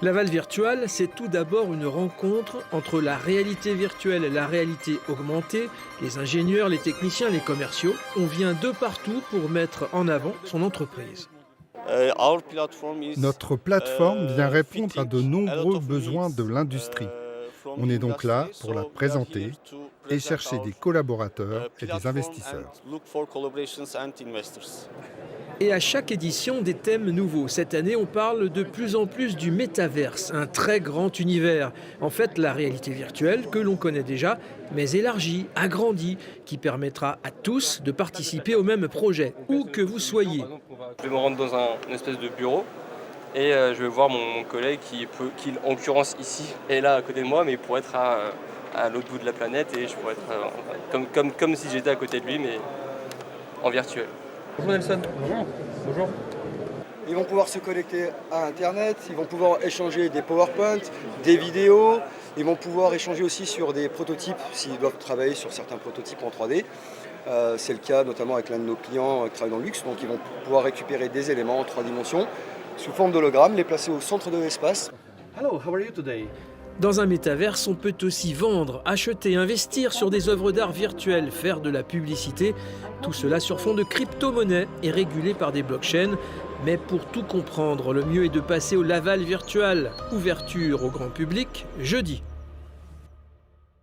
Laval Virtual, c'est tout d'abord une rencontre entre la réalité virtuelle et la réalité augmentée. Les ingénieurs, les techniciens, les commerciaux, on vient de partout pour mettre en avant son entreprise. Notre plateforme vient répondre à de nombreux besoins de l'industrie. On est donc là pour la présenter et chercher des collaborateurs et des investisseurs. Et à chaque édition, des thèmes nouveaux. Cette année, on parle de plus en plus du métaverse, un très grand univers. En fait, la réalité virtuelle que l'on connaît déjà, mais élargie, agrandie, qui permettra à tous de participer au même projet, où que vous soyez. Je vais me rendre dans une espèce de bureau et je vais voir mon collègue qui en l'occurrence ici est là à côté de moi, mais il pourrait être à l'autre bout de la planète et je pourrais être comme si j'étais à côté de lui, mais en virtuel. Bonjour Nelson. Bonjour. Ils vont pouvoir se connecter à Internet, ils vont pouvoir échanger des PowerPoint, des vidéos, ils vont pouvoir échanger aussi sur des prototypes s'ils doivent travailler sur certains prototypes en 3D. C'est le cas notamment avec l'un de nos clients qui travaille dans le luxe, donc ils vont pouvoir récupérer des éléments en 3 dimensions sous forme d'hologramme, les placer au centre de l'espace. Hello, how are you today? Dans un métaverse, on peut aussi vendre, acheter, investir sur des œuvres d'art virtuelles, faire de la publicité. Tout cela sur fond de crypto-monnaie et régulé par des blockchains. Mais pour tout comprendre, le mieux est de passer au Laval Virtual. Ouverture au grand public jeudi.